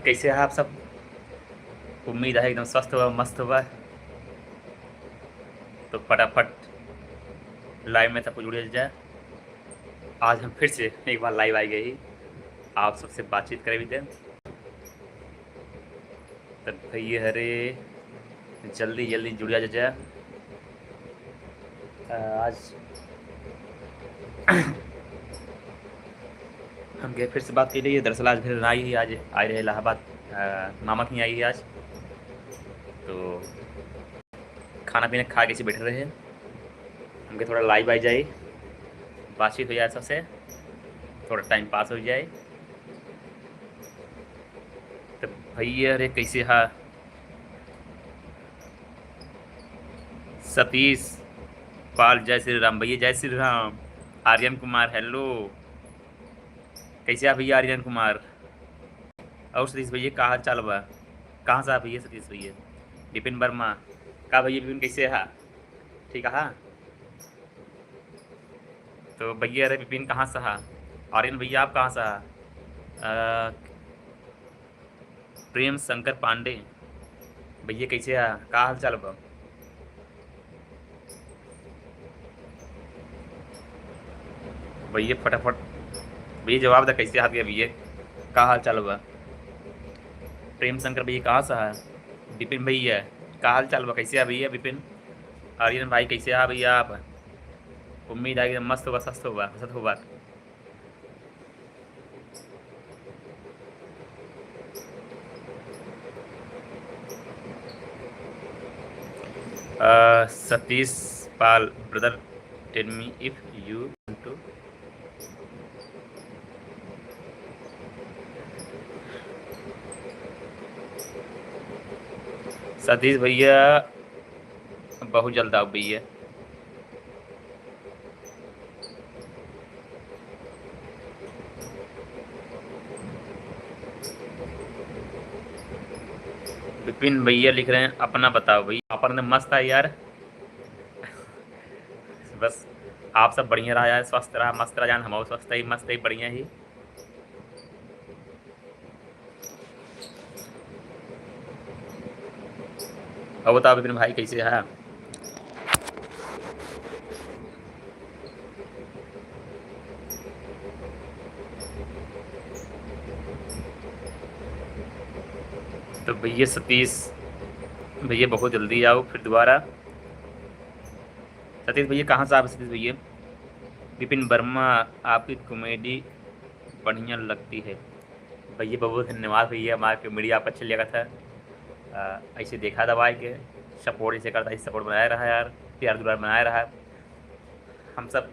कैसे हैं आप सब? उम्मीद है एकदम स्वस्थ हुआ, मस्त हुआ। तो फटाफट लाइव में सबको जुड़ जाए। आज हम फिर से एक बार लाइव आई गई, आप सबसे बातचीत करें भी थे। तब भैया हरे जल्दी जल्दी जुड़ जाए। आज हम फिर से बात की रही है। दरअसल आज फिर आई ही, आज आई रहे इलाहाबाद, मामा की आई है आज। तो खाना पीना खा के बैठे रहे, हमके थोड़ा लाइव आई जाए, बातचीत हो जाए सबसे, थोड़ा टाइम पास हो जाए। तो भैया अरे कैसे हा? सतीश पाल जय श्री राम। भैया जय श्री राम। आर्यन कुमार हेलो, कैसे आप भैया आर्यन कुमार? और सतीश भैया का हाल चाल बा? कहाँ से आप भैया सतीश भैया? विपिन वर्मा का भैया? विपिन कैसे है? ठीक है। तो भैया अरे विपिन कहाँ से है? आर्यन भैया आप कहाँ से है? प्रेम शंकर पांडे भैया कैसे है? का हाल चाल बा? भैया फटाफट भैया जवाब दे, कैसे हाथ गया भैया? का हाल चाल बा? प्रेम शंकर भैया कहाँ से है? विपिन भैया का हाल चाल बा? कैसे है भैया विपिन? आर्यन भाई कैसे है भैया आप? उम्मीद है कि मस्त होगा, स्वस्थ होगा, हसत होगा। Satish Pal brother tell me if you want to. Satish भैया बहुत जल्द आओ भैया। विपिन भैया लिख रहे हैं अपना बताओ भैया। अपन ने मस्त है यार, बस आप सब बढ़िया रहा यार, स्वस्थ रहा, मस्त रहा जान, हम स्वस्थ ही मस्त ही बढ़िया ही। अब बताओ विपिन भाई कैसे है? तो भैया सतीश भैया बहुत जल्दी आओ फिर दोबारा। सतीश भैया कहाँ से आप? सतीश भैया विपिन वर्मा आपकी कॉमेडी बढ़िया लगती है। भैया बहुत धन्यवाद भैया, हमारी कॉमेडी आपको अच्छी लगा था। ऐसे देखा दबाए के सपोर्ट ऐसे करता है, सपोर्ट बनाया रहा यार, प्यार दुलार बनाया रहा। हम सब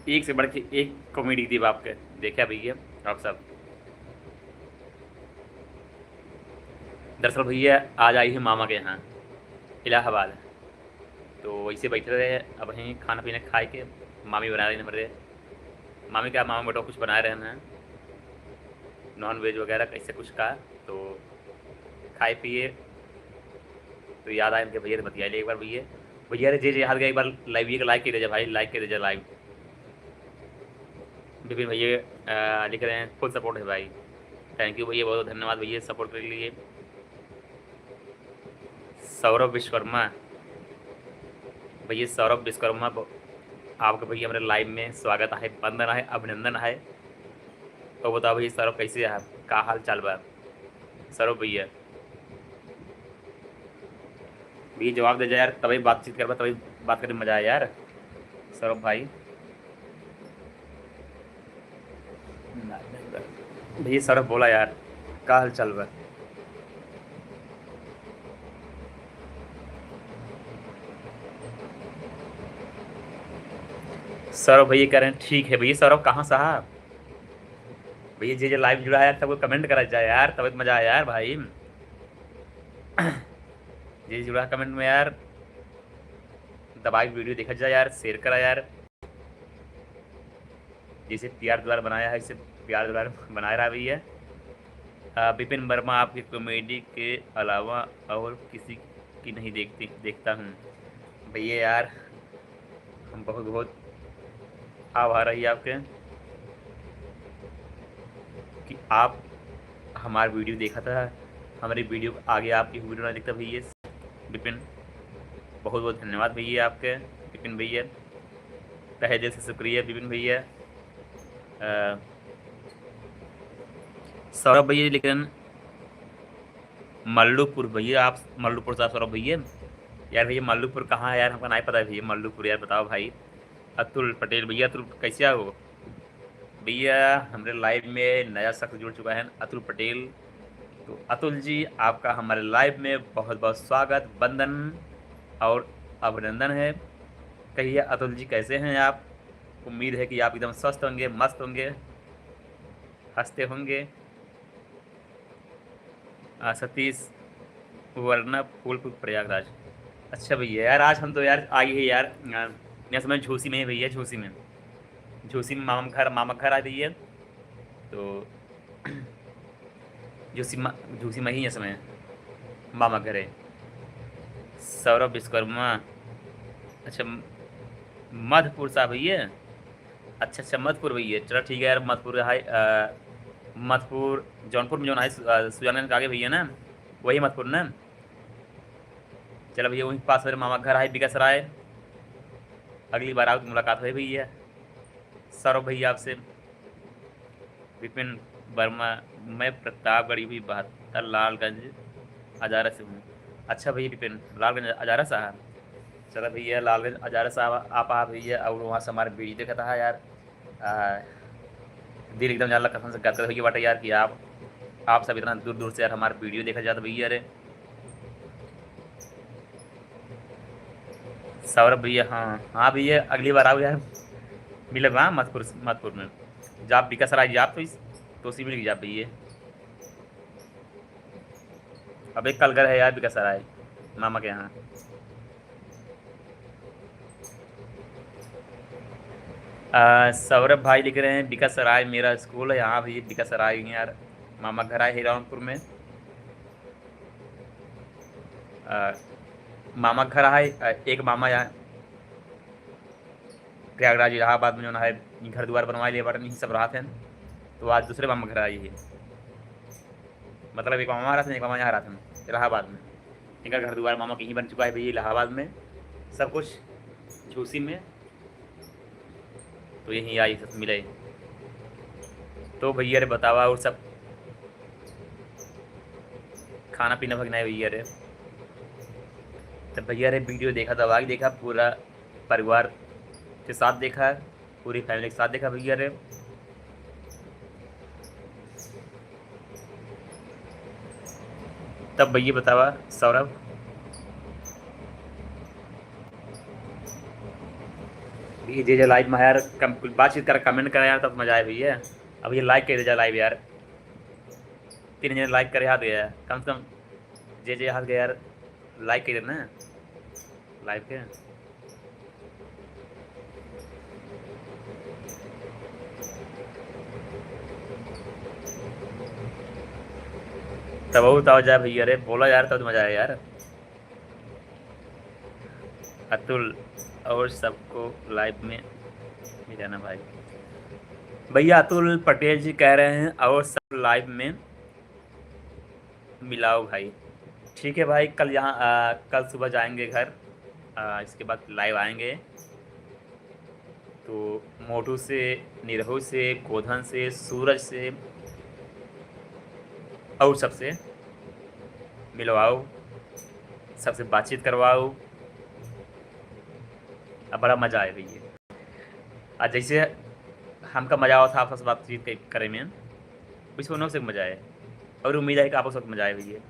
एक से बढ़ के एक कॉमेडी थी आपके, देखा भैया आप सब। दरअसल भैया आज आई है मामा के यहाँ इलाहाबाद, तो वैसे बैठे रहे। अब वहीं खाना पीना खाए के मामी बना रही हमारे। मामी क्या, मामा बेटा कुछ बना रहे हैं नॉन वेज वगैरह कैसे कुछ का। तो खाए पिए तो याद आया इनके भैया से बतिया लिया एक बार। भैया भैया रे जे हाथ गया एक बार लाइव, ये लाइक कर दीजिए भाई, लाइक कर दीजिए लाइव। विपिन भैया लिख रहे हैं फुल सपोर्ट है भाई। थैंक यू भैया, बहुत धन्यवाद भैया सपोर्ट के लिए। सौरभ विश्वकर्मा भैया, सौरभ विश्वकर्मा आपका भैया हमारे लाइव में स्वागत है, वंदन है, अभिनंदन है। तो बताओ भैया सौरभ कैसे है, का हाल चाल बा सौरभ भैया? भैया जवाब दे जाए यार, तभी बातचीत कर, तभी बात करने में मजा आया यार सौरभ भाई। भैया सौरभ बोला यार, का हाल चाल बा? सौरभ भैया कह रहे हैं ठीक है भैया। सौरभ कहाँ साहब? भैया जे लाइव जुड़ा है यार सबको कमेंट करा जाए यार, तभी तो मजा आया यार भाई। जे जुड़ा कमेंट में यार, दबाई वीडियो देखा जाए यार, शेयर करा यार। जैसे प्यार दुलार बनाया है इसे प्यार दुलार बनाया रहा भैया। विपिन वर्मा आपकी कॉमेडी के अलावा और किसी की नहीं देखता हूँ। भैया यार हम बहुत बहुत आभार रही आपके कि आप हमारा वीडियो देखा था, हमारी वीडियो आगे आपकी वीडियो ना देखता भैया विपिन, बहुत बहुत धन्यवाद भैया आपके विपिन भैया, तहे दिल से शुक्रिया विपिन भैया। सौरभ भैया, लेकिन मल्लूपुर भैया, आप मल्लूपुर साहब सौरभ भैया, यार भैया मल्लूपुर कहाँ है यार, हमको नहीं पता है भैया मल्लूपुर, यार बताओ भाई। अतुल पटेल भैया, अतुल कैसे हो भैया, हमारे लाइव में नया शख्स जुड़ चुका है अतुल पटेल। तो अतुल जी आपका हमारे लाइव में बहुत बहुत स्वागत, वंदन और अभिनंदन है। कहिए अतुल जी कैसे हैं आप, उम्मीद है कि आप एकदम स्वस्थ होंगे, मस्त होंगे, हंसते होंगे। सतीश वरना फूलपुर प्रयागराज। अच्छा भैया, यार आज हम तो यार आई है यार, यह समय झूसी में है भैया, झूसी में, झूसी में मामा घर आ भैया। तो झूसी में ही है समय मामा घर है। सौरभ विश्वकर्मा, अच्छा मधुपुर साहब भैया, अच्छा अच्छा मधुपुर भैया, चलो ठीक है यार, मधुपुर है, मधुपुर जौनपुर में जो है सुजानगंज के आगे भैया ना, वही मधुपुर ना। चलो भैया वहीं पास मेरे मामा घर है बिकसराय, अगली बार आओ तो मुलाकात हुई भैया। सौरभ भैया आपसे। विपिन वर्मा, मैं प्रतापगढ़ी भी 72 लालगंज अजारा से हूँ। अच्छा भैया विपिन लालगंज अजारा साहब, चलो भैया लालगंज अजारा साहब आप भैया, और वहाँ से हमारे वीडियो देखा था यार, दिल एकदम जानला कसम से गदगद भैया बाटे यार कि आप सब इतना दूर दूर से यार हमारे वीडियो देखा जाता भैया। अरे सौरभ भैया, हाँ हाँ भैया अगली बार आओ यार, मिले वहाँ मधुपुर में, जब आप बिकासराय जाप तो उसी मिल जाप भैया। अब एक कल घर है यार बिकासराय मामा के यहाँ। सौरभ भाई लिख रहे हैं बिकासराय मेरा स्कूल है, यहाँ भैया बिकासराय यार मामा घर आए हिरानपुर में। मामा घर आए, एक मामा यहाँ प्रयागराज इलाहाबाद में जो है घर द्वार बनवा लिए बटन सब रहा थे, तो आज दूसरे मामा घर आई है, मतलब एक मामा रहा था, एक मामा यहाँ रहा था इलाहाबाद में, इनका घर द्वार मामा कहीं बन चुका है भैया इलाहाबाद में, सब कुछ झूसी में, तो यहीं आई सब मिले। तो भैया रे बतावा और सब खाना पीना भगना है भैया रे, तब भैया रे वीडियो देखा, दवाई देखा, पूरा परिवार के साथ देखा, पूरी फैमिली के साथ देखा भैया रे। तब भैया बतावा सौरभ, जे जे लाइव में यार बातचीत कर कमेंट करा यार, तब मजा आए भैया। अब ये लाइक कर दे लाइव यार, 3 जने लाइक करे हाथ गया कम से कम, जे हाथ गया यार लाइक कर देना लाइव के। तब बताओ जाए भैया रे, बोला यार तब तो मजा आया यार। अतुल और सबको लाइव में मिलाना भाई, भैया अतुल पटेल जी कह रहे हैं और सब लाइव में मिलाओ भाई। ठीक है भाई, कल यहाँ कल सुबह जाएंगे घर, इसके बाद लाइव आएंगे, तो मोटू से, निरहू से, गोधन से, सूरज से और सबसे मिलवाओ, सबसे बातचीत करवाओ, अब बड़ा मज़ा आए भैया। आज जैसे हमका मज़ा आया था आपसे बातचीत करे में, उस फोनों से मज़ा आए, और उम्मीद है कि आप उस वक्त मज़ा आए भैया।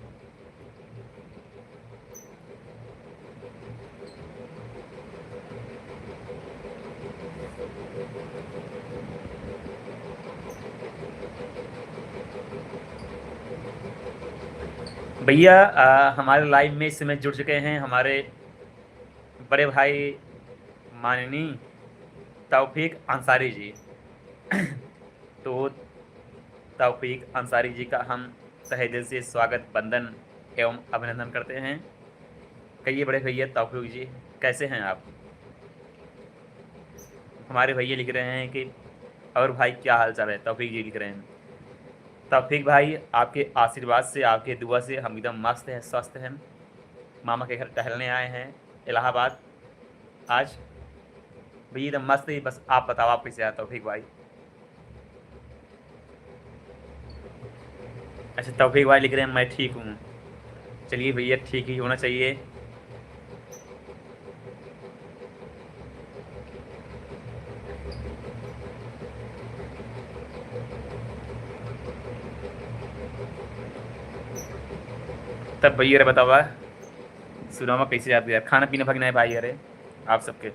भैया हमारे लाइव में इस समय जुड़ चुके हैं हमारे बड़े भाई माननीय तौफीक अंसारी जी। तो तौफीक अंसारी जी का हम तहे दिल से स्वागत, वंदन एवं अभिनंदन करते हैं। कहिए बड़े भैया तौफीक जी कैसे हैं आप। हमारे भैया लिख रहे हैं कि और भाई क्या हाल चाल है, तौफीक जी लिख रहे हैं। तौफीक भाई आपके आशीर्वाद से, आपके दुआ से हम एकदम मस्त हैं, स्वस्थ हैं। मामा के घर टहलने आए हैं इलाहाबाद आज। भैया एकदम मस्त ही। बस आप बताओ आप कैसे आए तौफीक भाई? अच्छा तौफीक भाई लिख रहे हैं मैं ठीक हूँ। चलिए भैया ठीक ही होना चाहिए। तब भैया अरे बताओ सुनामा कैसे जाते यार? खाना पीना भगना है भाई अरे आप सबके।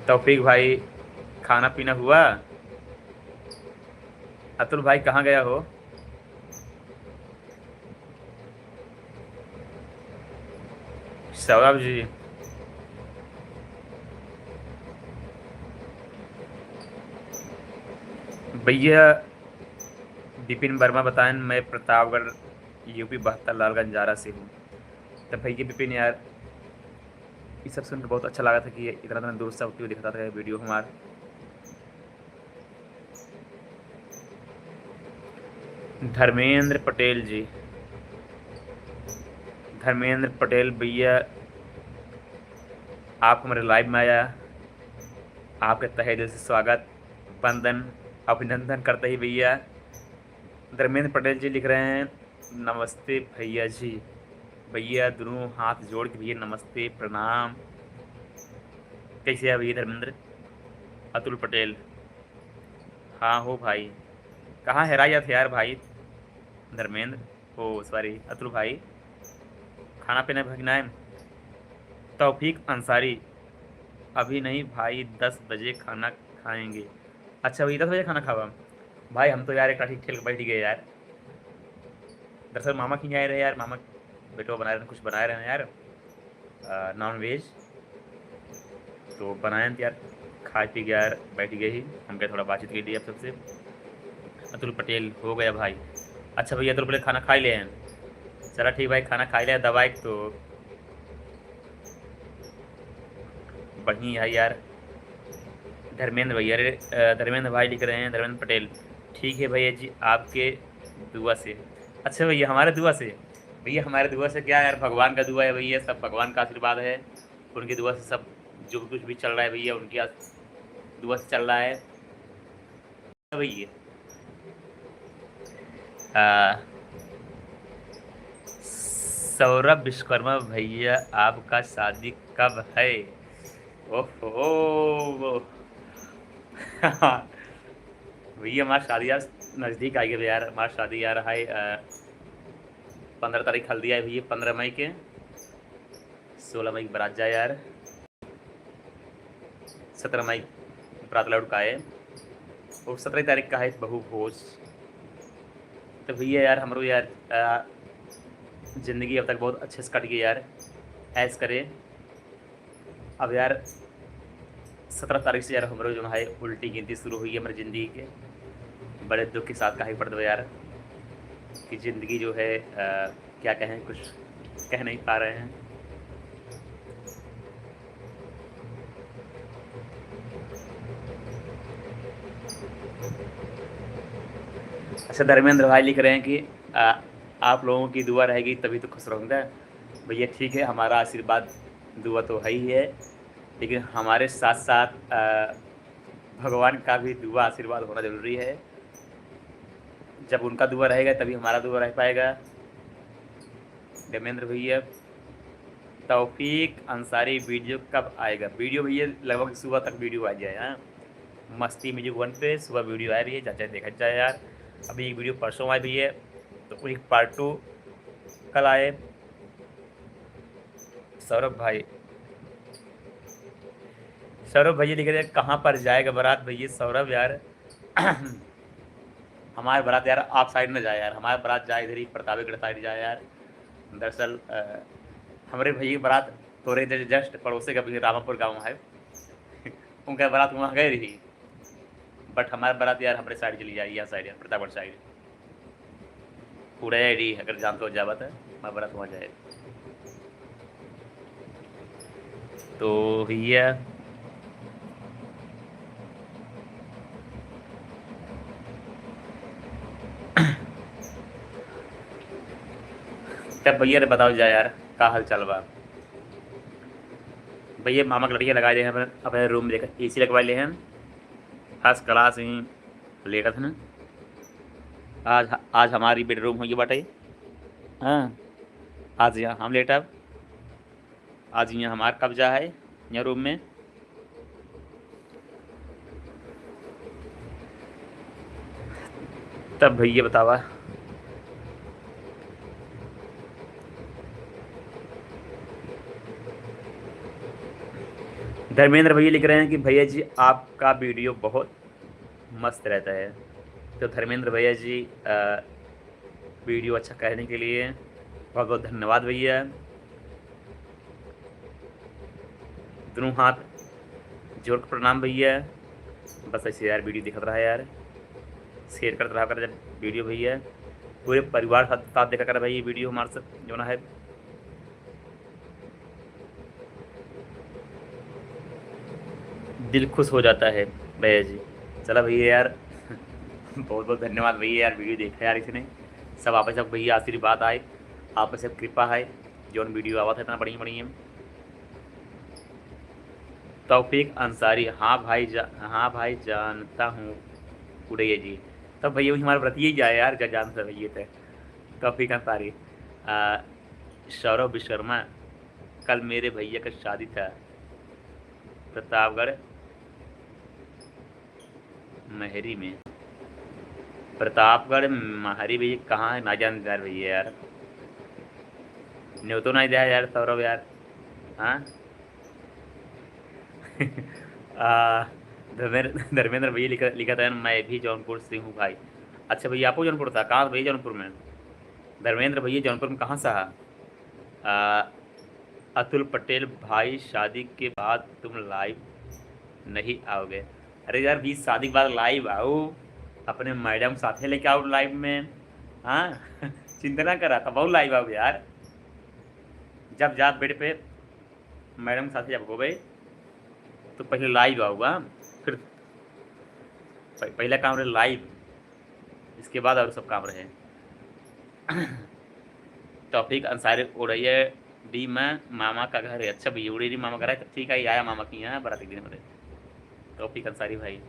तौफीक भाई खाना पीना हुआ? अतुल भाई कहाँ गया हो? सौरभ जी भैया विपिन वर्मा बताएं मैं प्रतापगढ़ यूपी 72 लालगंज जारा से हूँ। तब भैया विपिन यार ये सब सुनकर बहुत अच्छा लगा था कि इतना इतना दूर सब क्यों दिखाता था वीडियो हमारा। धर्मेंद्र पटेल जी, धर्मेंद्र पटेल भैया आप हमारे लाइव में आया, आपके तहे दिल से स्वागत, वंदन, अभिनंदन करते ही भैया। धर्मेंद्र पटेल जी लिख रहे हैं नमस्ते भैया जी। भैया दोनों हाथ जोड़ के भैया नमस्ते प्रणाम। कैसे है भैया धर्मेंद्र? अतुल पटेल हाँ हो भाई। कहाँ हेराया थे यार भाई धर्मेंद्र? ओ सॉरी अतुल भाई। खाना पीना भगना है। तौफीक अंसारी अभी नहीं भाई 10 बजे खाना खाएंगे। अच्छा भाई 10 बजे खाना खावा? भाई हम तो यार एक ठीक ठेल बैठ गए यार। दरअसल मामा की आए रहे यार, मामा बेटो बना रहे कुछ बनाए रहे हैं यार नॉन वेज। तो बनाए थे यार, खा पी के यार बैठ गए ही। हम क्या थोड़ा बातचीत के लिए आप सबसे। अतुल पटेल हो गया भाई। अच्छा भैया अतुल पटेल खाना खा ही ले हैं? चला ठीक भाई खाना खा लिया दवाई तो बढ़िया है यार। धर्मेंद्र भैया अरे धर्मेंद्र भाई लिख रहे हैं धर्मेंद्र पटेल ठीक है भैया जी आपके दुआ से। अच्छा भैया हमारे दुआ से? भैया हमारे दुआ से क्या यार, भगवान का दुआ है भैया, सब भगवान का आशीर्वाद है। उनकी दुआ से सब जो कुछ भी चल रहा है भैया उनकी दुआ से चल रहा है भैया। सौरभ विश्वकर्मा भैया आपका शादी कब है? ओहो भैया हमारी शादी यार नज़दीक आई है यार। हमारी शादी यार है 15 तारीख हल्दी है भैया, 15 मई के। 16 मई की बारात जाए यार, 17 मई बारात लौट का है और 17 तारीख का है बहू भोज। तो भैया यार हमारो यार ज़िंदगी अब तक बहुत अच्छे से कट गई यार, ऐस करे। अब यार 17 तारीख से यार हमारे जो है उल्टी गिनती शुरू हुई है हमारी ज़िंदगी के। बड़े दुख के साथ कहा पड़ दो यार कि ज़िंदगी जो है क्या कहें, कुछ कह नहीं पा रहे हैं। अच्छा धर्मेंद्र भाई लिख रहे हैं कि आप लोगों की दुआ रहेगी तभी तो खुश रहूँगा। भैया ठीक है हमारा आशीर्वाद दुआ तो है ही है, लेकिन हमारे साथ साथ भगवान का भी दुआ आशीर्वाद होना ज़रूरी है। जब उनका दुआ रहेगा तभी हमारा दुआ रह पाएगा। धर्मेंद्र भैया तौफीक अंसारी वीडियो कब आएगा? वीडियो भैया लगभग सुबह तक वीडियो आ जाए। हाँ मस्ती म्यूजिक 1 पे सुबह वीडियो आ रही है, चाचा देखा जाए यार। अभी एक वीडियो परसों आई भी है तो एक पार्ट 2 कल आए। सौरभ भाई, सौरभ भैया लिख रहे हैं कहाँ पर जाएगा बारात? भैया सौरभ यार हमारे बारात यार आप साइड में जाए यार, हमारे बारात जाए इधर ही प्रतापगढ़ साइड जाए यार। दरअसल हमारे भैया बारात थोड़े जस्ट पड़ोसी का भी रामापुर गाँव है उनका बारात वहाँ गए रही, बट हमारे बारात यार हमारे साइड चली जाए, यहाँ साइड यार प्रतापगढ़ साइड पूरा एडी अगर जानते हो जावत है हमारा बारात वहाँ जाए। तो भैया तब भैया बताओ जा यार, का हाल चाल बा। भैया मामा के लड़कियाँ लगा दे हैं अपने अपने रूम में, देखा AC लगवा ले हैं, फर्स्ट क्लास ही लेटा था ना। आज आज हमारी बेडरूम होगी बाटे। हाँ, आज यहाँ हम लेटा, आज यहाँ हमारा कब्जा है यहाँ रूम में। तब भैया बतावा। धर्मेंद्र भैया लिख रहे हैं कि भैया जी आपका वीडियो बहुत मस्त रहता है। तो धर्मेंद्र भैया जी वीडियो अच्छा कहने के लिए बहुत बहुत धन्यवाद भैया। दोनों हाथ जोड़ कर प्रणाम भैया। बस ऐसे यार वीडियो दिखत रहा है यार, शेयर करते रहा कर जब वीडियो भैया, पूरे परिवार साथ साथ देखा कर भाई ये वीडियो हमारे साथ जो ना है। दिल खुश हो जाता है भैया जी। चला भैया यार बहुत बहुत धन्यवाद भैया यार, वीडियो देखा यार इसने सब आप सब भैया, आशीर्वाद आए आप सब कृपा है जो वीडियो आवा था इतना बढ़िया बढ़िया। तौफीक अंसारी, हाँ भाई जानता हूँ उड़ैया जी। तब भैया वही हमारा व्रत ही जाए यार, जब जानता भैया थे। तौफीक अंसारी, सौरभ विश्वकर्मा, कल मेरे भैया का शादी था प्रतापगढ़ महरी में। प्रतापगढ़ महरी भैया कहाँ है ना जानते यार भैया यार, न्योतो नहीं दिया यार सौरभ यार। हाँ धर्मेंद्र भैया लिखा लिखा था मैं भी जौनपुर से हूँ भाई। अच्छा भैया आपको जौनपुर था, कहाँ भैया जौनपुर में? धर्मेंद्र भैया जौनपुर में कहाँ से है? अतुल पटेल भाई शादी के बाद तुम लाइव नहीं आओगे? अरे यार 20 शादी के बाद लाइव आओ, अपने मैडम साथे लेके आओ लाइव में। हाँ चिंता ना करा, तब आओ लाइव आओ यार। जब जा बेड पे मैडम साथे जब हो गए तो पहले लाइव आऊँगा, फिर पहला काम रहे लाइव, इसके बाद और सब काम रहे। टॉपिक अंसारी उड़ैया डी में मामा का घर है। अच्छा भैया उड़ैया मामा घर है, तो ठीक है आया मामा की यहाँ बारात दिन में। टॉपिक अंसारी भाई,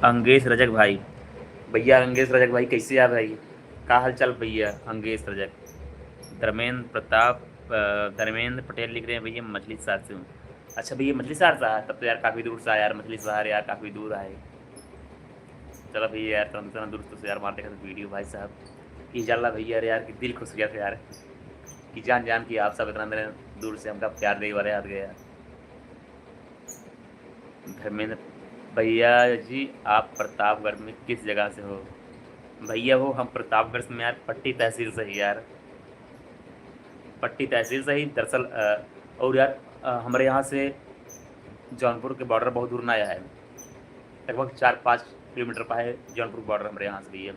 अंगेश रजक भाई, भैया अंगेश रजक भाई कैसे आ भाई, का हाल चाल भैया अंगेश रजक। धर्मेंद्र प्रताप धर्मेंद्र पटेल लिख रहे हैं भैया मछली शहर से हूँ। अच्छा भैया मछली शहर से तब तो यार काफ़ी दूर से आया यार, मछली शहर यार काफ़ी दूर आए। चलो भैया यार तुम दूर से यार मारते देखा वीडियो भाई साहब कि जल्ला भैया यार कि दिल खुश हो गया था यार, कि जान जान कि आप सब इतना मेरे दूर से हमका प्यार दे वाले याद गया। धर्मेंद्र भैया जी आप प्रतापगढ़ में किस जगह से हो? भैया हो हम प्रतापगढ़ से में यार पट्टी तहसील से ही यार, पट्टी तहसील से ही दरअसल। और यार हमारे यहाँ से जौनपुर के बॉर्डर बहुत दूर ना आया है, लगभग 4-5 किलोमीटर पर है जौनपुर बॉर्डर हमारे यहाँ से भी है।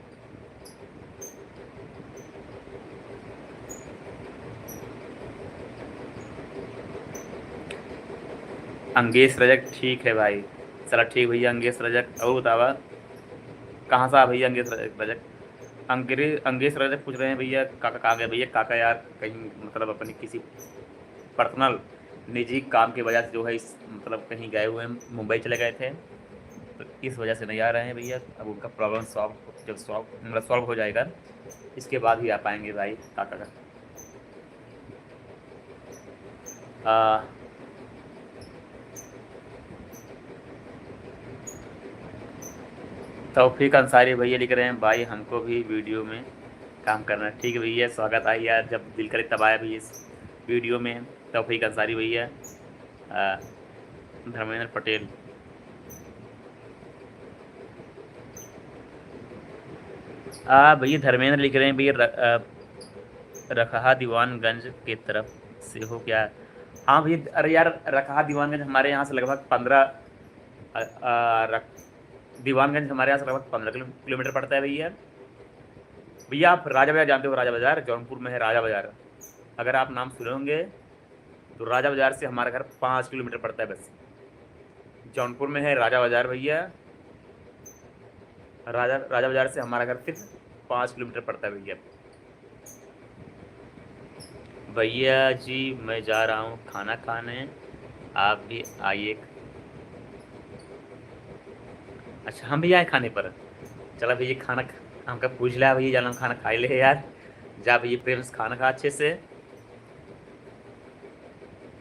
अंगेश रजक ठीक है भाई, चला ठीक भैया अंगेश रजक। और बतावा कहाँ से आ भैया अंगेश रजक? अंगेश रजक पूछ रहे हैं भैया काका कहाँ गए? भैया काका यार कहीं मतलब अपनी किसी पर्सनल निजी काम की वजह से जो है इस मतलब कहीं गए हुए हैं, मुंबई चले गए थे, तो इस वजह से नहीं आ रहे हैं भैया। अब उनका प्रॉब्लम जब सॉल्व हो जाएगा इसके बाद ही आ पाएंगे भाई काका का। तौफीक अंसारी भैया लिख रहे हैं भाई हमको भी वीडियो में काम करना है। ठीक है भैया स्वागत है यार, जब दिल करे तब आया भैया इस वीडियो में। तौफीक अंसारी भैया, धर्मेंद्र पटेल, भैया धर्मेंद्र लिख रहे हैं भैया रखहा दीवानगंज के तरफ से हो क्या? हाँ भैया, अरे यार रखहा दीवानगंज हमारे यहाँ से लगभग 15 दीवानगंज हमारे यहाँ से लगभग 15 किलोमीटर पड़ता है भैया। भैया आप राजा बाज़ार जानते हो? राजा बाज़ार जौनपुर में है राजा बाज़ार। अगर आप नाम सुने होंगे तो राजा बाज़ार से हमारा घर 5 किलोमीटर पड़ता है बस। जौनपुर में है राजा बाज़ार भैया। राजा राजा बाज़ार से हमारा घर सिर्फ 5 किलोमीटर पड़ता है भैया। भैया जी मैं जा रहा हूँ खाना खाने, आप भी आइए। अच्छा हम भी आए खाने पर? चला भैया खाना हमका पूछ लिया भैया, जाना खाना खा ही ले यार। जा भैया प्रेम से खाना खा अच्छे से।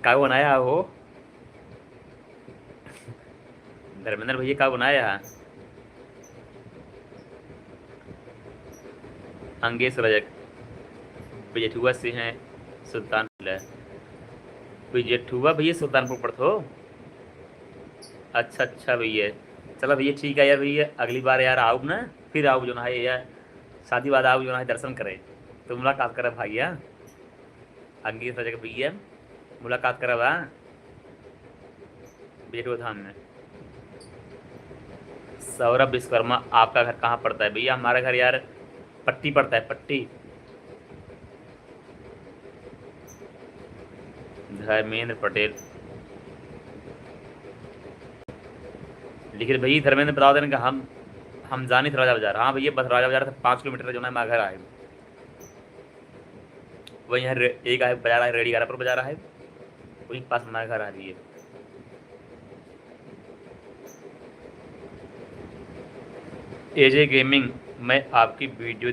क्या बनाया हो धर्मेंद्र भैया? क्या बनाया है? अंगेश रजक बिजेठुआ से हैं सुल्तानपुर है। बिजेठुआ भैया सुल्तानपुर पड़ते हो? अच्छा अच्छा भैया। चलो भैया ठीक है यार भैया, अगली बार यार आओ ना, फिर आओ जो ना है यार, शादी बाद आओ जो ना है, दर्शन करे तो मुलाकात करे भाई। हाँ अंगेश रजक भैया मुलाकात करे बा बिजेठुआ धाम में। सौरभ विश्वकर्मा आपका घर कहाँ पड़ता है भैया? हमारा घर यार पट्टी पड़ता है, पट्टी। धर्मेंद्र पटेल लिखित भैया। धर्मेंद्र बता देने का हम जानी थे राजा बाजार। हाँ भैया बस राजा बाजार से 5 किलोमीटर जो है हमारा घर आए। वही यहाँ एक है बाजार है, रेडी पर बाजार है, वही पास हमारा घर आ रही है। एजे गेमिंग मैं आपकी वीडियो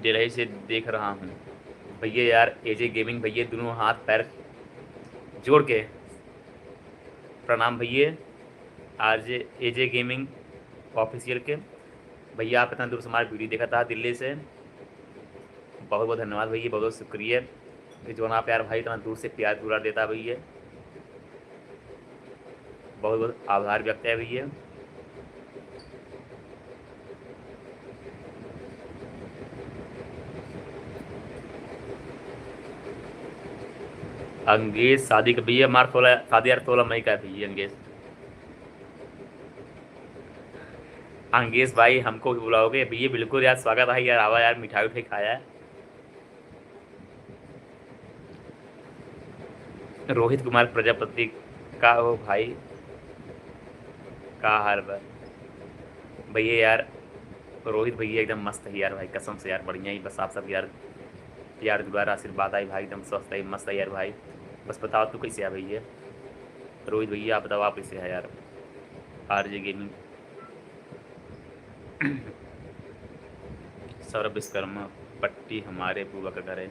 दिल्ली से देख रहा हूँ भैया। यार एजे गेमिंग भैया दोनों हाथ पैर जोड़ के प्रणाम भैया। आज एजे गेमिंग ऑफिशियल के भैया, आप इतना दूर से हमारी वीडियो देखा था दिल्ली से, बहुत बहुत धन्यवाद भैया, बहुत बहुत शुक्रिया कि जो ना प्यार भाई इतना दूर से प्यार दुलार देता है भैया, बहुत बहुत आभार व्यक्त है भैया। अंगेज शादी का भैया हमारा 16 शादी यार 16 मई का है भैया। अंगेश भाई हमको भी बुलाओगे भैया? बिल्कुल यार स्वागत है यार, आवा यार मिठाई उठाई खाया है। रोहित कुमार प्रजापति का हो भाई, का हाल बा भैया? यार रोहित भैया एकदम मस्त है यार भाई, कसम से यार बढ़िया ही, बस आप सब यार यार दोबारा आशीर्वाद आई भाई, एकदम स्वस्थ है मस्त है यार भाई। बस बताओ तू कैसे है भैया? रोहित भैया आप बताओ आप कैसे है यार? आरजे गेमिंग सौरभ विश्वकर्मा पट्टी हमारे बुआ का घर है।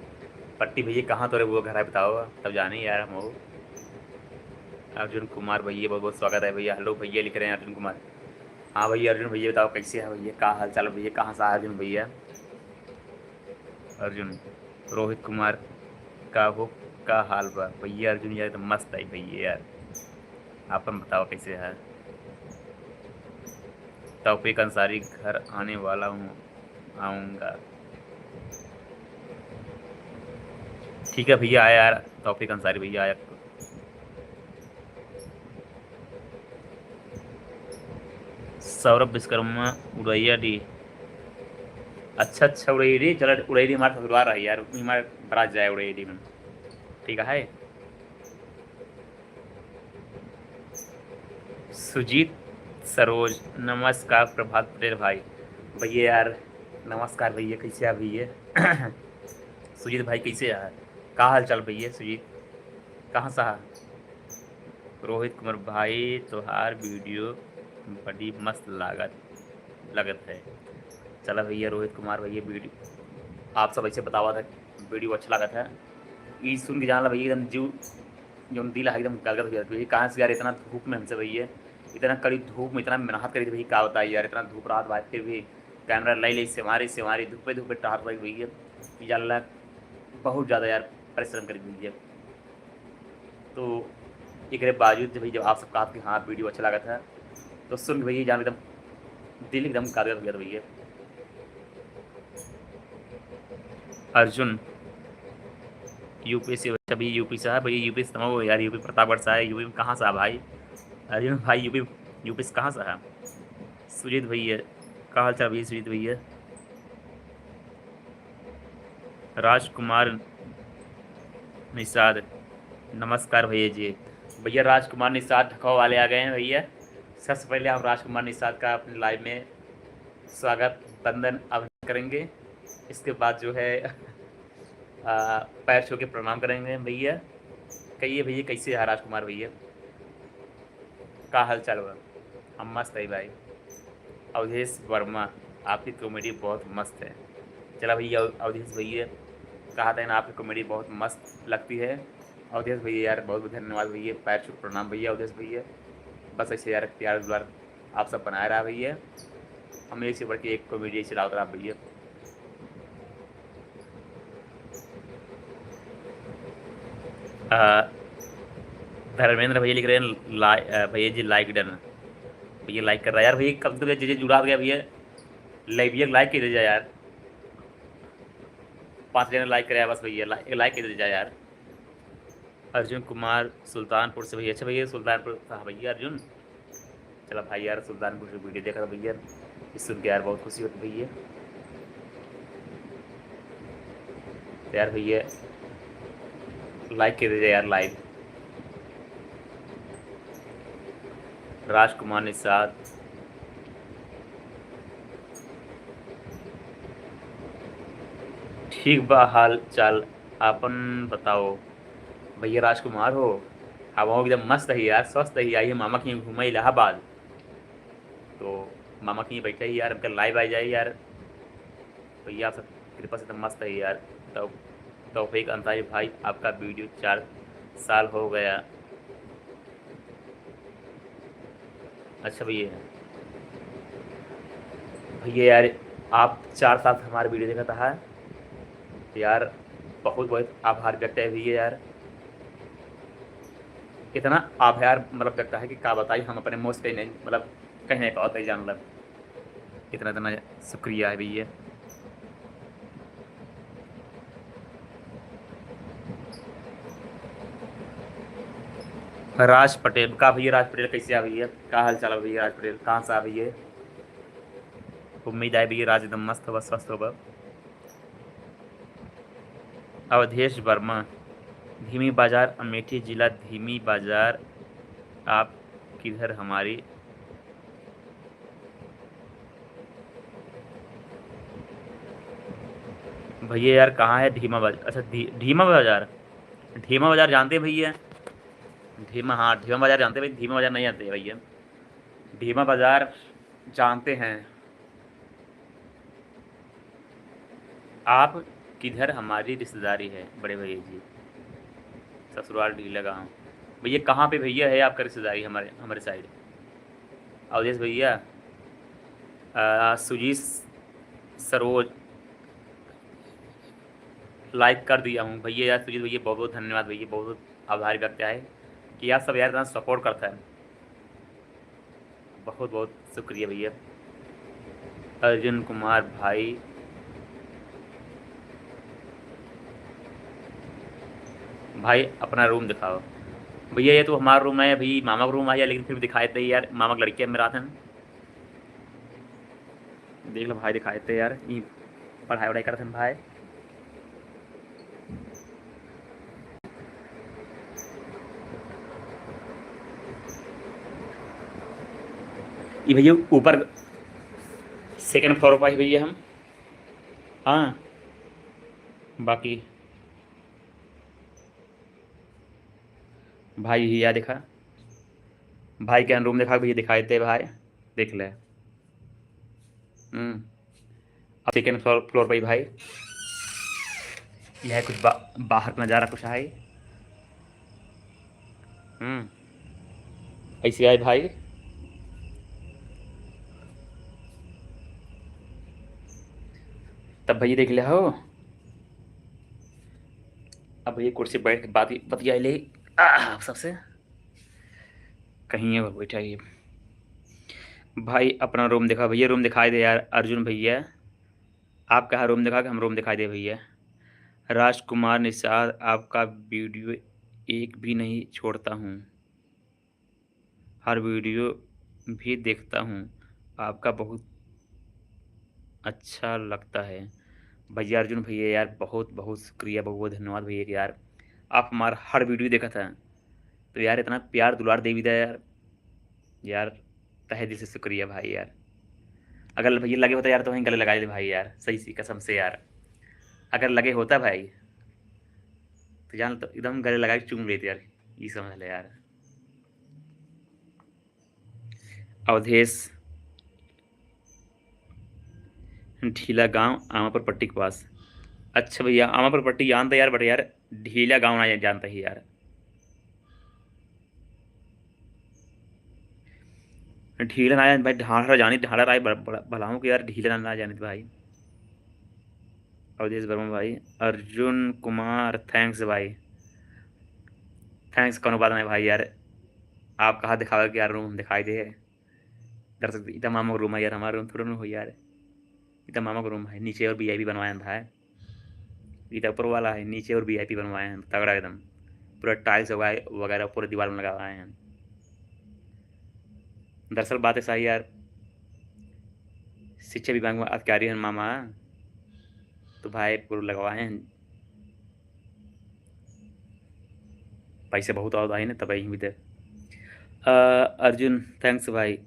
पट्टी भैया कहाँ तो रे बुआ घर है बताओ, तब जाने यार हम हो। अर्जुन कुमार भैया बहुत बहुत स्वागत है भैया। हेलो भैया लिख रहे हैं अर्जुन कुमार। हाँ भैया अर्जुन भैया बताओ कैसे है भैया, क्या हाल चाल भैया? कहाँ से है अर्जुन भैया? अर्जुन रोहित कुमार का हो का हाल बा भैया? अर्जुन यार तो मस्त है भैया यार, आपन बताओ कैसे है? तौफीक अंसारी घर आने वाला हूँ, आऊँगा। ठीक है भैया आया यार, तौफीक अंसारी भैया आया। सौरभ विश्वकर्मा उड़ैया डी। अच्छा अच्छा उड़ैया डी, चलो उड़ैया डी हमारा ससुरवार है यार, हमारे बरात जाए उड़ैया डी में। ठीक है। सुजीत सरोज नमस्कार प्रभात पटेल भाई। भैया यार नमस्कार भैया, कैसे है भैया? सुजीत भाई कैसे है, का हाल चाल भैया? सुजीत कहाँ से है? रोहित कुमार भाई तोहार वीडियो बड़ी मस्त लगत है। चला भैया रोहित कुमार भैया वीडियो आप सब ऐसे बतावा था, वीडियो अच्छा लगा था। ये सुन के जानला भैया एकदम जीव जो दिल है एकदम गलगल हो जाता है। कहाँ से यार इतना धूप में हमसे भैया, इतना कड़ी धूप में इतना मेहनत करी थी भैया, क्या होता है यार इतना धूप रात बाद फिर भी कैमरा लाई से हमारी धूप पे टहर रही भैया, ये जानला बहुत ज़्यादा यार परिश्रम करी भैया। तो एक बावजूद जब जब आप सब कहा कि हाँ वीडियो अच्छा लगा था, तो सुन भैया जान एकदम दिल एकदम कागज हो गया था भैया। अर्जुन यूपी से भी यूपी से है भैया? यूपी से तमाम यार, यूपी प्रतापगढ़ से है। यूपी में कहाँ से है भाई? अर्जुन भाई यूपी से कहाँ से है? सुजीत भैया का हाल चाल भैया? सुजीत भैया, राजकुमार निषाद, नमस्कार भैया जी। भैया राजकुमार निषाद ढकाऊ वाले आ गए हैं भैया। सबसे पहले हम राजकुमार निषाद का अपने लाइव में स्वागत बंदन अभिनंदन करेंगे। इसके बाद जो है पैर छू के प्रणाम करेंगे भैया। कहिए भैया कैसे है राजकुमार भैया, का हाल चाल हुआ? हम मस्त है भाई। अवधेश वर्मा, आपकी कॉमेडी बहुत मस्त है। चला भैया अवधेश भैया, कहा था ना आपकी कॉमेडी बहुत मस्त लगती है। अवधेश भैया यार बहुत बहुत धन्यवाद भैया, पैर छू प्रणाम भैया अवधेश भैया। बस ऐसे यार प्यार दुलार आप सब बनाए रहा भैया। हम एक से बढ़ के एक कॉमेडी चलाते रहा भैया। धर्मेंद्र भैया लिख रहे हैं भैया जी लाइक डन। भैया लाइक कर रहा है यार भैया, कब तक जी जुड़ा गया भैया। लाइक भैया लाइक कर दीजिए यार, 5 जने लाइक कराया बस भैया, लाइक कर दीजिए यार। अर्जुन कुमार सुल्तानपुर से भैया, अच्छा भैया सुल्तानपुर था भैया अर्जुन। चला भाई यार सुल्तानपुर से वीडियो देखा था भैया, इस सुन के यार बहुत खुशी होती भैया। तो यार भैया लाइक कर दीजिए यार लाइक। राजकुमार निषाद, ठीक बा हाल चाल, आपन बताओ। भैया राजकुमार हो, हवा एकदम मस्त है यार, स्वस्थ है। आइए मामा के यहाँ घूमे इलाहाबाद, तो मामा के यहाँ बैठे ही यार, हमका लाइव आ जाए यार भैया, आप सब कृपा से तो मस्त है यार। तो तौफीक अंसारी भाई, आपका वीडियो 4 साल हो गया। अच्छा भैया, भैया यार आप 4 साल से हमारे वीडियो देखा था तो यार बहुत बहुत आभार व्यक्त है भैया यार। इतना आभार मतलब व्यक्त है कि क्या बताइए, हम अपने मुँह से नहीं मतलब कहने का होता है जान, मतलब इतना इतना शुक्रिया है भैया। राज पटेल का भैया, राज पटेल कैसे आ भैया, क्या हाल चाल है भैया? राज पटेल कहाँ से आ भैया? उम्मीद है भैया राज एकदम मस्त होगा, स्वस्थ होगा। अवधेश वर्मा, धीमी बाजार अमेठी जिला धीमी बाजार, आप किधर हमारी? भैया यार कहाँ है धीमा बाजार? अच्छा धीमा बाजार, धीमा बाजार जानते हैं भैया? धीमा, हाँ धीमा बाजार जानते हैं भाई, धीमा बाजार नहीं जानते भैया? धीमा बाजार जानते हैं आप? किधर हमारी रिश्तेदारी है बड़े भैया जी? ससुराल ढीला गाँव। भैया कहाँ पे भैया है आपका रिश्तेदारी हमारे हमारे साइड? अवधेश भैया, सुजीत सरोज, लाइक कर दिया हूँ भैया यार। सुजीत भैया बहुत बहुत धन्यवाद भैया, बहुत बहुत आभारी व्यक्त है कि आप सब यार इतना सपोर्ट करता है, बहुत बहुत शुक्रिया भैया। अर्जुन कुमार भाई, भाई अपना रूम दिखाओ। भैया ये तो हमारा रूम है अभी, मामा का रूम है लेकिन फिर भी दिखाए थे यार, मामा की लड़की है मेरा था। देख लो भाई, दिखाए थे यार, ये पढ़ाई वढ़ाई करते हैं भाई। ये भैया ऊपर सेकंड फ्लोर पर ही भैया हम। हाँ बाकी भाई ही यार देखा, भाई के रूम देखा भैया, दिखाए थे भाई, देख ले। सेकंड फ्लोर पर ही भाई, यह है कुछ बाहर का नज़ारा कुछ है। ऐसे आए भाई। तब भैया देख ले हो, अब भैया कुर्सी बैठ के बात बतिया ले आप सबसे, कहीं है वो बैठा ये। भाई अपना रूम दिखा भैया, रूम दिखाई दे यार अर्जुन भैया, आप कहाँ रूम दिखा के हम रूम दिखाई दे भैया। राजकुमार निषाद, आपका वीडियो एक भी नहीं छोड़ता हूँ, हर वीडियो भी देखता हूँ, आपका बहुत अच्छा लगता है। भैया अर्जुन भैया यार बहुत बहुत शुक्रिया, बहुत बहुत धन्यवाद भैया कि यार आप हमारा हर वीडियो देखा था। तो यार इतना प्यार दुलार दे भी दिया यार। यार तहे दिल से शुक्रिया भाई यार। अगर भैया लगे होता यार तो वहीं गले लगा ले भाई यार, सही सी कसम से यार। अगर लगे होता भाई तो जान तो एकदम गले लगा के चूम लेते यार। ये समझ ले यार। अवधेश ढीला गांव आमापुर पट्टी के पास। अच्छा भैया आमापुर पट्टी जानता यार, बट यार ढीला गांव ना जानता ही यार। ढीला ना जाने भाई, ढाढ़ा जानी, ढाढ़ा राय भलाऊं कि यार ढीला ना जाने भाई। अवधेश वर्मा भाई। अर्जुन कुमार थैंक्स भाई। थैंक्स कोनो बात नहीं भाई यार। आप कहाँ दिखाओगे कि यार रूम दिखाई दे। दरअसल इतना मामा का रूम है यार, हमारा रूम थोड़ा ना हो यार। इतना मामा का रूम है, नीचे और वीआईपी बनवाया है। इतना ऊपर वाला है, नीचे और वीआईपी बनवाए हैं तगड़ा एकदम। पूरा टाइल्स वगैरह पूरे दीवार में लगाए हैं। दरअसल बात ऐसा है यार, शिक्षा विभाग में अधिकारी हैं मामा, तो भाई पूरे लगवाए हैं। पैसे बहुत और आए ना तब यहीं भी थे। अर्जुन थैंक्स भाई।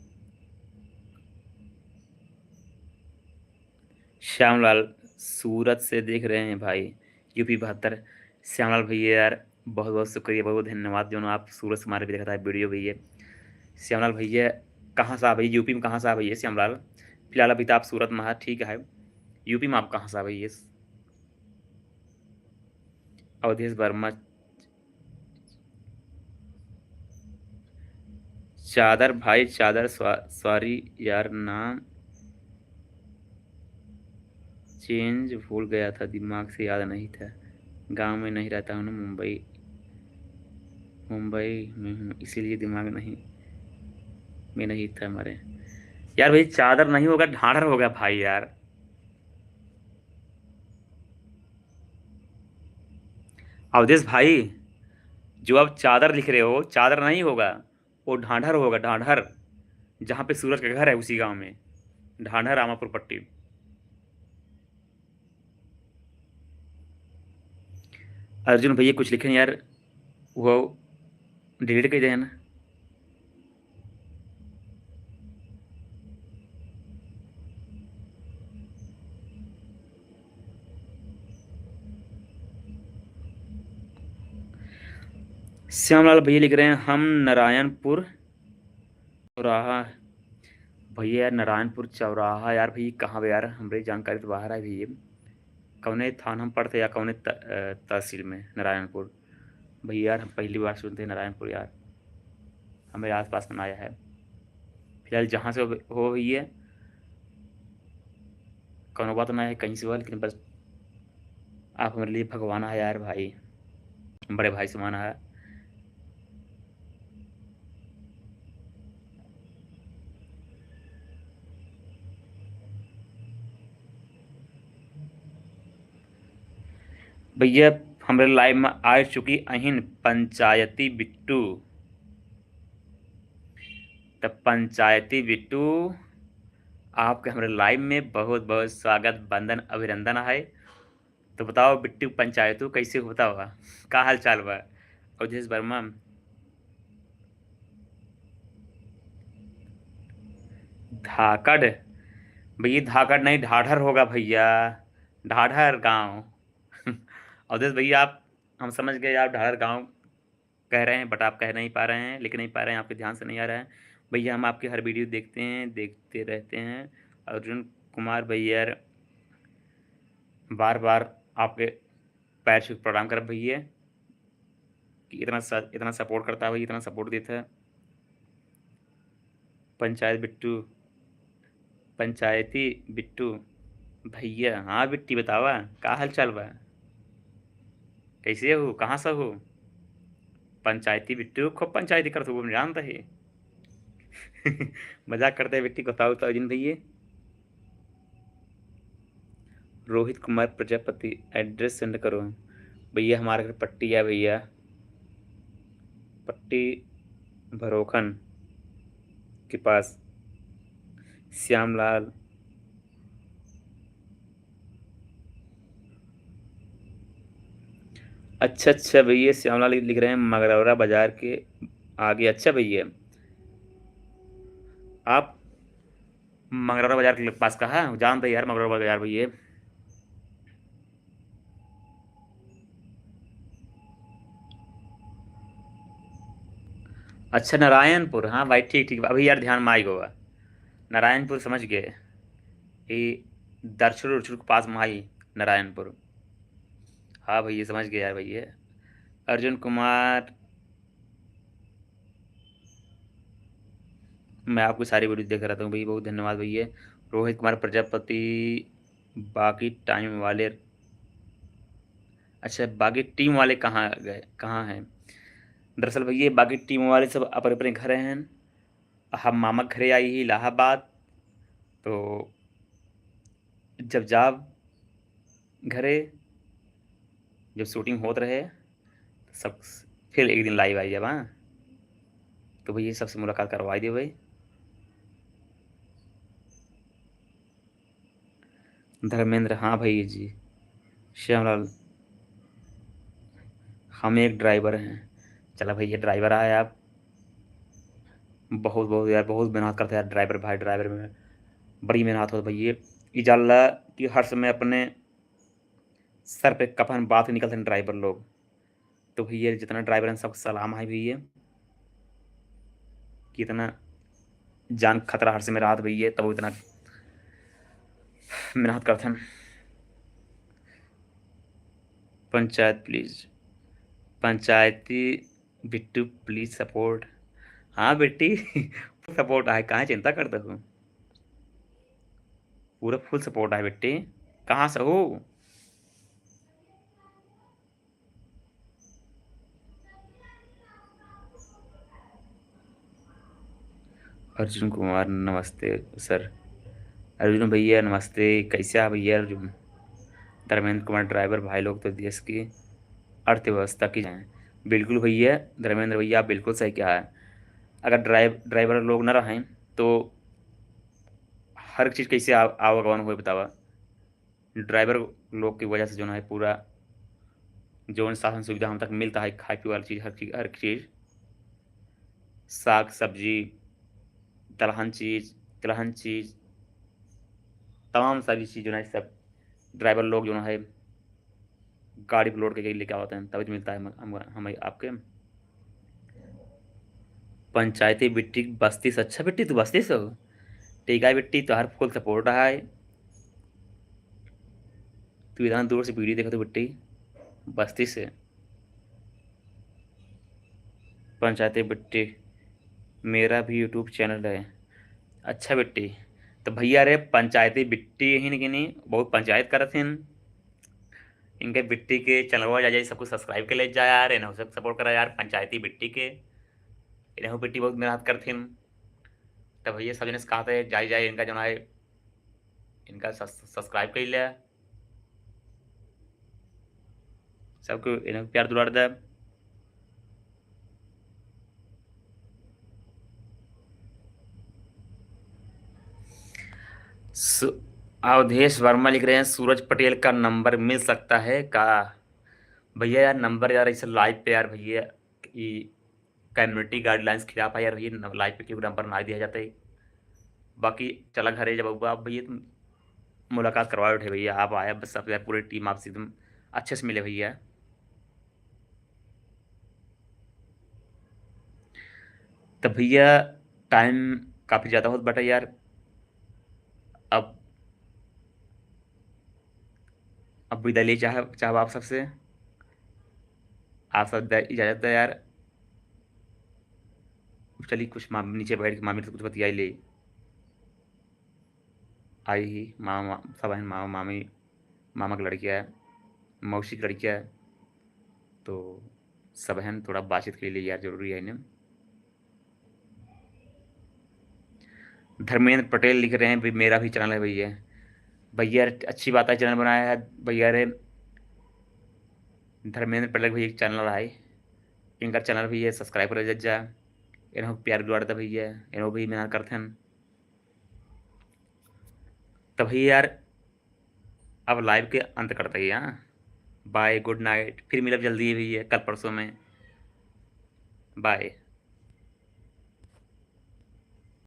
श्यामलाल सूरत से देख रहे हैं भाई। यूपी 72। श्यामलाल भैया यार बहुत बहुत शुक्रिया, बहुत बहुत धन्यवाद जो आप सूरत से हमारे भी देखा था वीडियो भैया। श्यामलाल भैया कहाँ से आ भैया, यूपी में कहाँ से आ भैया श्यामलाल। फिलहाल अभी तो आप सूरत में है, ठीक है। यूपी में आप कहाँ से आ भैया। अवधेश वर्मा। चादर भाई चादर सॉरी यार, नाम चेंज भूल गया था, दिमाग से याद नहीं था। गांव में नहीं रहता हूँ ना, मुंबई मुंबई में हूँ इसीलिए दिमाग नहीं में नहीं था हमारे। यार भाई चादर नहीं होगा, ढाढ़र होगा भाई यार। अवधेश भाई जो आप चादर लिख रहे हो, चादर नहीं होगा, वो ढाढ़र होगा, ढाढ़र। जहाँ पे सूरज का घर है उसी गांव में, ढाढ़र आमापुर पट्टी। अर्जुन भैया कुछ लिखे यार, वो डिलीट कर देना। श्यामलाल भैया लिख रहे हैं हम नारायणपुर चौराहा। भैया यार नारायणपुर चौराहा यार भैया कहाँ पे यार, हमारी जानकारी तो बाहर है भैया। कौने थाना में पड़ते या कौने तहसील में नारायणपुर। भैया यार हम पहली बार सुनते हैं नारायणपुर यार, हमारे आसपास में आया है। फिलहाल जहाँ से हो भैया, कौन बात ना है कहीं से हो, लेकिन बस आप हमारे लिए भगवान है यार भाई, बड़े भाई समान है। भैया हमारे लाइव में आ चुकी अहिन पंचायती बिट्टू। तब पंचायती बिट्टू आपके हमारे लाइव में बहुत बहुत स्वागत, बंदन, अभिनंदन है। तो बताओ बिट्टू पंचायतू कैसे होता हुआ, का हाल चाल बा। अवधेश वर्मा। धाकड़ भैया, धाकड़ नहीं ढाढ़र होगा भैया, ढाढ़र गांव। अवधेश भैया आप, हम समझ गए आप ढाढ़र गांव कह रहे हैं, बट आप कह नहीं पा रहे हैं, लिख नहीं पा रहे हैं, आपके ध्यान से नहीं आ रहा है। भैया हम आपके हर वीडियो देखते हैं, देखते रहते हैं। अर्जुन कुमार भैया बार बार आपके पैर छू के प्रणाम कर भैया कि इतना सपोर्ट करता है भैया, इतना सपोर्ट देता है। पंचायत बिट्टू, पंचायती बिट्टू भैया। हाँ बिट्टी बतावा का हाल चाल बा, कैसे हो, कहाँ से हो। पंचायती बिट्टू खूब पंचायती करते हो, जानता है। मजाक करते हैं बिट्टी को, बताओ तो अर्जुन भैया। रोहित कुमार प्रजापति एड्रेस सेंड करो। भैया हमारे घर पट्टी है भैया, पट्टी भरोखन के पास। श्यामलाल, अच्छा अच्छा भैया, श्यामलाल लिख रहे हैं मगरौरा बाजार के आगे। अच्छा भैया, आप मगरौरा बाजार के पास कहाँ जानते यार मगरौरा बाजार भैया। अच्छा नारायणपुर, हाँ भाई ठीक ठीक अभी यार ध्यान में आई होगा। नारायणपुर समझ गए, ये दरछुर उरछुर के पास में आई नारायणपुर। हाँ भैया समझ गया यार भैया। अर्जुन कुमार, मैं आपकी सारी वीडियो देख रहा था भैया, बहुत धन्यवाद भैया। रोहित कुमार प्रजापति, बाकी टाइम वाले, अच्छा बाकी टीम वाले कहाँ गए, कहाँ हैं? दरअसल भैया बाकी टीम वाले सब अपने अपने घर हैं। हम मामा घरे आई ही इलाहाबाद, तो जब जाब घरे, जब शूटिंग होत रहे सब, फिर एक दिन लाइव आई जब, हाँ तो भैया सबसे मुलाकात करवाई दे भाई। धर्मेंद्र, हाँ भैया जी। श्यामलाल, हम एक ड्राइवर हैं। चला भैया ड्राइवर आए आप, बहुत बहुत यार बहुत मेहनत करते हैं यार ड्राइवर भाई, ड्राइवर में बड़ी मेहनत होती भैया। इजाला कि हर समय अपने सर पे कफन बात के निकलते हैं ड्राइवर लोग। तो भैया जितना ड्राइवर हैं सबको सलाम है भैया, कि इतना जान खतरा हर समय रात भैया, तब वो इतना मेहनत करते हैं। Panchayat please, Panchayati Bittu please support. हाँ बेटी सपोर्ट है, कहाँ चिंता करते हो, पूरा फुल सपोर्ट है बेटी। कहाँ से हो? अर्जुन कुमार, नमस्ते सर। अर्जुन भैया नमस्ते, कैसे आप भैया अर्जुन? धर्मेंद्र कुमार, ड्राइवर भाई लोग तो देश की अर्थव्यवस्था की हैं। बिल्कुल भैया, धर्मेंद्र भैया आप बिल्कुल सही कहा है। अगर ड्राइवर लोग ना रहें तो हर चीज़ कैसे आवागमन हुए बतावा। ड्राइवर लोग की वजह से जो है पूरा जो साधन सुविधा हम तक मिलता है, खाए पीने वाली चीज़, हर चीज़, साग सब्जी, तिलहन चीज़, तिलहन चीज़, तमाम सारी चीज़ जो है सब ड्राइवर लोग जो है गाड़ी पर लोड करके लेके आते हैं, तभी तो मिलता है हम आपके। पंचायती बिट्टी बस्ती से, अच्छा बिट्टी तू बस्ती से हो? ठीक है बिट्टी, तो हर फुल सपोर्ट रहा है। तू इतना दूर से वीडियो देखा तो बिट्टी, बस्ती से। पंचायती बिट्टी, मेरा भी यूट्यूब चैनल है। अच्छा बिट्टी, तो भैया रे पंचायती बिट्टी ही नहीं कि नहीं बहुत पंचायत करत हैं। इनके बिट्टी के चैनल जा जाए सब कुछ सब्सक्राइब के ले जा यार, इन्हें सब सपोर्ट करा यार पंचायती बिट्टी के। इन्हें बिट्टी बहुत मेहनत करते हैं। तब भैया सब जने से कहा थे जाए जाए इनका जो है, इनका सब्सक्राइब कर लिया, सबको इन्हें प्यार दुलार दे। सु- अवधेश वर्मा लिख रहे हैं सूरज पटेल का नंबर मिल सकता है का? भैया यार नंबर यार इसे लाइव पे यार भैया, ये कम्युनिटी गाइडलाइंस खिलाफ है यार भैया, लाइव पे क्यों नंबर ना दिया जाता है। बाकी चला घर है जब अब आप भैया तुम मुलाकात करवाए उठे भैया, आप आया बस सब यार पूरी टीम आपसे एकदम अच्छे से मिले भैया। तब भैया टाइम काफ़ी ज़्यादा होता बटा यार, अब अब विदा ले चाह आप सबसे, आप सब इजाज़त है यार। चलिए कुछ नीचे बैठ के मामी से कुछ बतियाई ले। आई ही मामा सब है, मामा मामी, मामा की लड़कियाँ है, मौसी की लड़कियाँ है, तो सब हैं थोड़ा बातचीत के लिए यार ज़रूरी है इन्हें। धर्मेंद्र पटेल लिख रहे हैं भी मेरा भी चैनल है भैया। भैया अच्छी बात है चैनल बनाया है भैया रे। धर्मेंद्र पटेल भैया एक चैनल है, इनका चैनल भी है सब्सक्राइब कर जा, इन्हों प्यार दुआर दे भैया, इन्हों भी मेहनत करते हैं। तो भैया यार अब लाइव के अंत करते ही, हाँ। बाय, गुड नाइट, फिर मिलब जल्दी ही भैया, कल परसों में। बाय।